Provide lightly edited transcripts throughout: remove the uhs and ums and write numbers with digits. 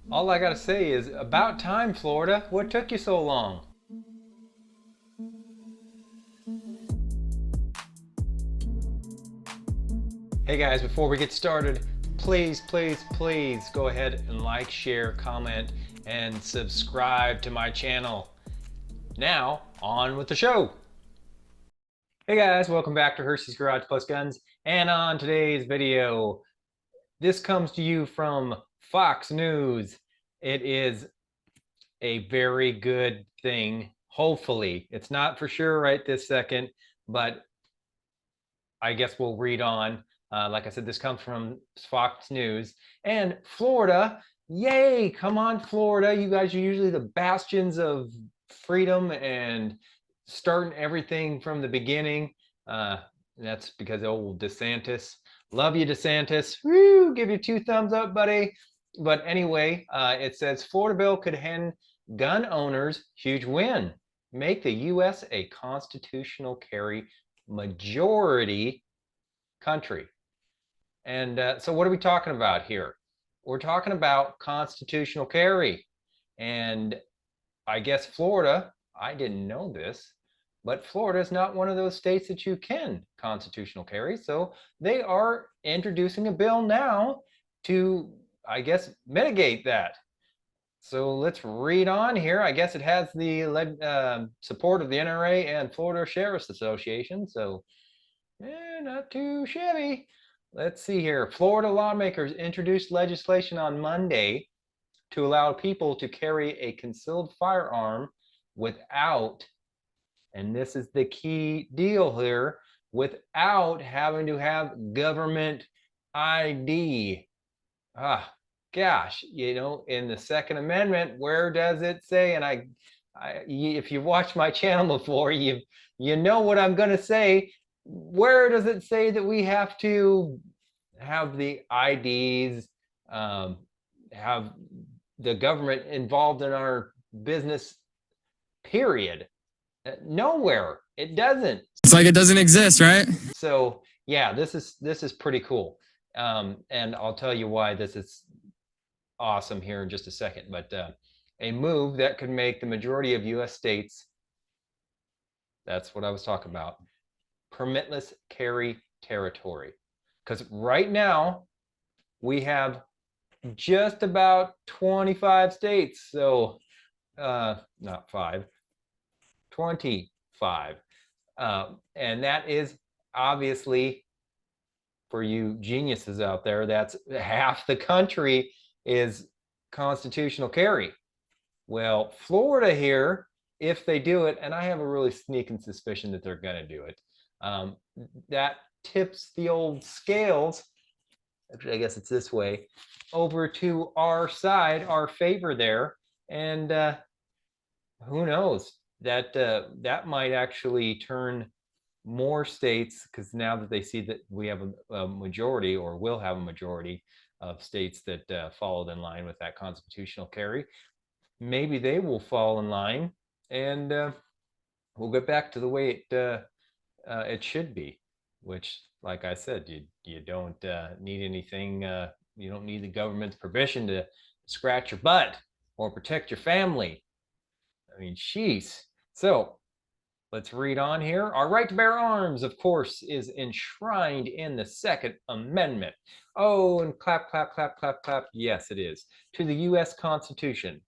All I gotta say is, about time, Florida. What took you so long? Hey guys, before we get started, please go ahead and like, share, comment, and subscribe to my channel. Now, on with the show. Hey guys, welcome back to Hurstys Garage Plus Guns. And on today's video, this comes to you from Fox News. It is a very good thing. Hopefully, it's not for sure right this second, but I guess we'll read on. Like I said, this comes from Fox News. And Florida, yay, come on, Florida. You guys are usually the bastions of freedom and starting everything from the beginning. That's because of old DeSantis. Love you, DeSantis. Woo, give you 2 thumbs up, buddy. But anyway, it says Florida bill could hand gun owners huge win. Make the U.S. a constitutional carry majority country. And so what are we talking about here? We're talking about constitutional carry. And I guess Florida, I didn't know this, but Florida is not one of those states that you can constitutional carry. So they are introducing a bill now to, I guess, mitigate that. So let's read on here. I guess it has the support of the NRA and Florida Sheriff's Association. So not too shabby. Let's see here. Florida lawmakers introduced legislation on Monday to allow people to carry a concealed firearm without, and this is the key deal here, without having to have government ID. Gosh, in the Second Amendment, where does it say? And if you've watched my channel before, you know what I'm going to say. Where does it say that we have to have the IDs, have the government involved in our business, period? Nowhere. It doesn't. It's like it doesn't exist, right? So yeah, this is pretty cool. And I'll tell you why this is awesome here in just a second. But a move that could make the majority of U.S. states, that's what I was talking about, permitless carry territory. Because right now we have just about 25 states. So not 5, 25. And that is obviously, for you geniuses out there, that's half the country is constitutional carry. Well, Florida here, if they do it, and I have a really sneaking suspicion that they're going to do it, that tips the old scales, actually I guess it's this way, over to our side, our favor there. And who knows, that might actually turn more states, because now that they see that we have a majority, or will have a majority of states that followed in line with that constitutional carry, maybe they will fall in line, and we'll get back to the way it should be, which, like I said, you don't need anything. You don't need the government's permission to scratch your butt or protect your family. I mean, sheesh. So let's read on here. Our right to bear arms, of course, is enshrined in the Second Amendment. Oh, and clap, clap, clap, clap, clap. Yes, it is. To the U.S. Constitution.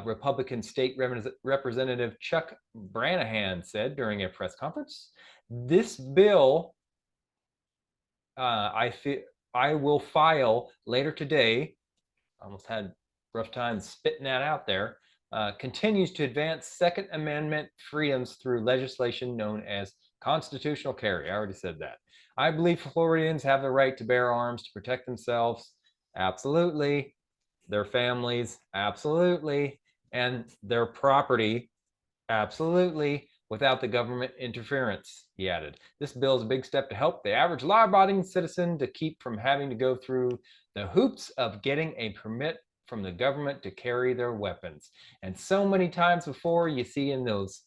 Republican State Representative Chuck Branahan said during a press conference, "This bill, I will file later today." Almost had rough time spitting that out there. Continues to advance Second Amendment freedoms through legislation known as constitutional carry. I already said that. I believe Floridians have the right to bear arms to protect themselves. Absolutely. Their families. Absolutely. And their property. Absolutely. Without the government interference, he added. This bill is a big step to help the average law-abiding citizen to keep from having to go through the hoops of getting a permit from the government to carry their weapons. And so many times before, you see in those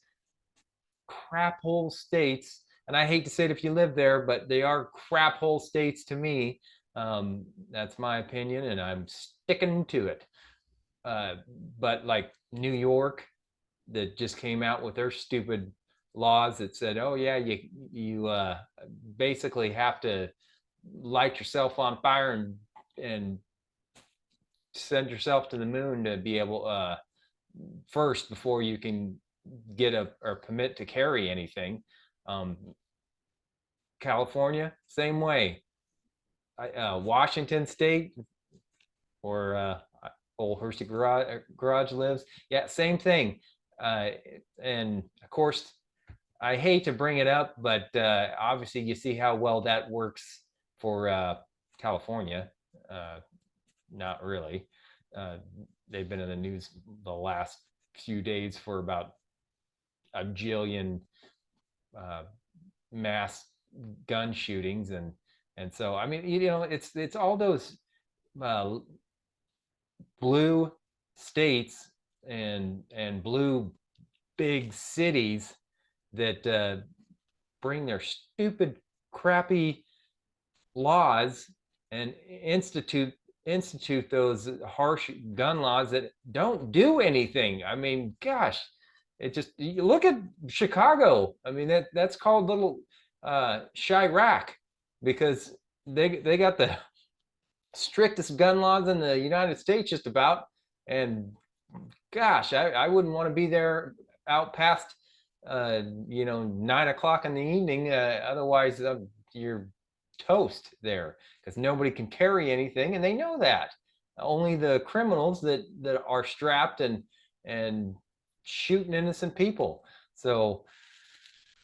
crap hole states, and I hate to say it if you live there, but they are crap hole states to me. That's my opinion, and I'm sticking to it. uh, but like New York, that just came out with their stupid laws that said, oh yeah, you basically have to light yourself on fire and send yourself to the moon to be able first before you can get a or permit to carry anything. Um, California, same way. Washington State, or old Garage lives. Yeah, same thing. Uh, and of course, I hate to bring it up, but obviously you see how well that works for California. Uh, Not really. Uh, they've been in the news the last few days for about a jillion uh, mass gun shootings, and so I mean, it's all those uh, blue states and blue big cities that bring their stupid, crappy laws and institute those harsh gun laws that don't do anything. I mean, gosh, it just, you look at Chicago. I mean, that's called little Chirac, because they got the strictest gun laws in the United States, just about. And gosh, I wouldn't want to be there out past 9 o'clock in the evening. Otherwise, you're toast there, because nobody can carry anything, and they know that. Only the criminals that are strapped and shooting innocent people. So,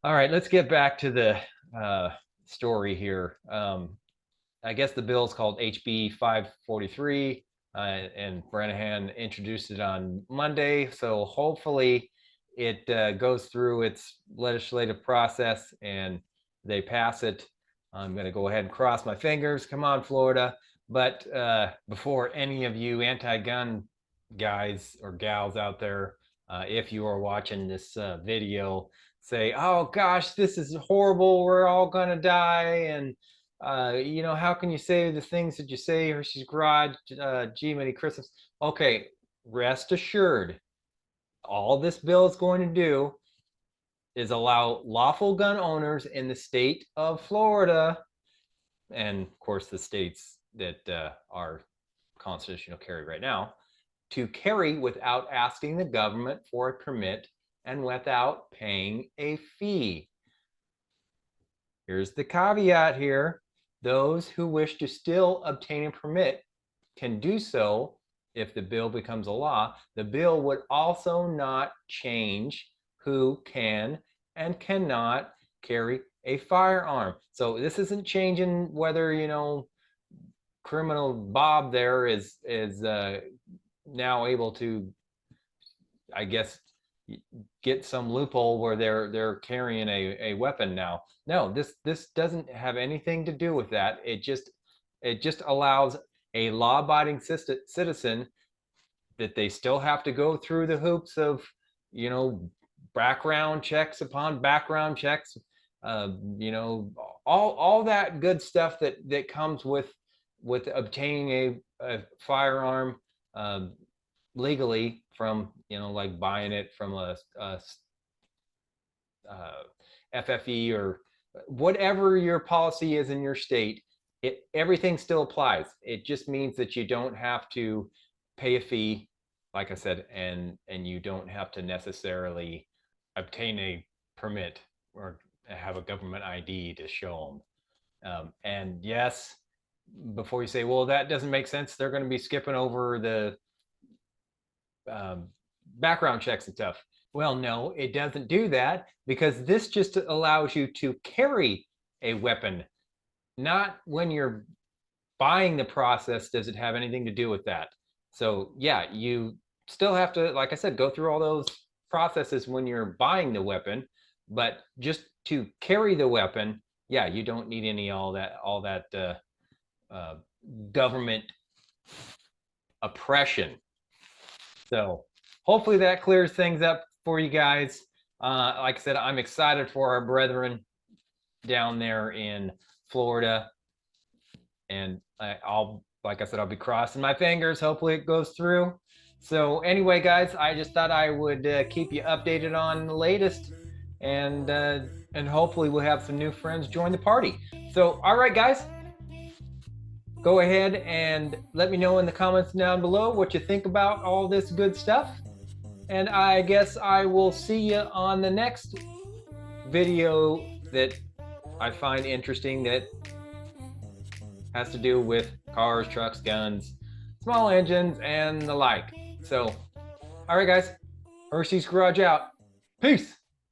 all right, let's get back to the story here. I guess the bill is called HB 543, and Brennahan introduced it on Monday. So hopefully it goes through its legislative process and they pass it. I'm going to go ahead and cross my fingers. Come on, Florida. But before any of you anti-gun guys or gals out there, if you are watching this video, say, oh gosh, this is horrible, we're all going to die, and how can you say the things that you say, Hershey's Garage, gee, Merry Christmas. Okay, rest assured, all this bill is going to do is allow lawful gun owners in the state of Florida, and of course the states that are constitutional carry right now, to carry without asking the government for a permit and without paying a fee. Here's the caveat here. Those who wish to still obtain a permit can do so if the bill becomes a law. The bill would also not change who can and cannot carry a firearm. So this isn't changing whether, criminal Bob there is now able to, I guess, get some loophole where they're carrying a weapon now. No, this doesn't have anything to do with that. It just allows a law-abiding citizen that they still have to go through the hoops of, background checks upon background checks, all that good stuff that comes with obtaining a firearm legally from, like buying it from a FFE or whatever your policy is in your state. Everything still applies. It just means that you don't have to pay a fee, like I said, and you don't have to necessarily obtain a permit or have a government ID to show them. And yes, before you say, well, that doesn't make sense, they're going to be skipping over the background checks and stuff. Well, no, it doesn't do that, because this just allows you to carry a weapon. Not when you're buying the process does it have anything to do with that. So yeah, you still have to, like I said, go through all those processes when you're buying the weapon, but just to carry the weapon, yeah, you don't need all that government oppression. So hopefully that clears things up for you guys. Like I said, I'm excited for our brethren down there in Florida, and like I said, I'll be crossing my fingers. Hopefully it goes through. So anyway, guys, I just thought I would keep you updated on the latest, and hopefully we'll have some new friends join the party. So, all right, guys, go ahead and let me know in the comments down below what you think about all this good stuff. And I guess I will see you on the next video that I find interesting that has to do with cars, trucks, guns, small engines, and the like. So, all right, guys, Hurstys Garage out. Peace.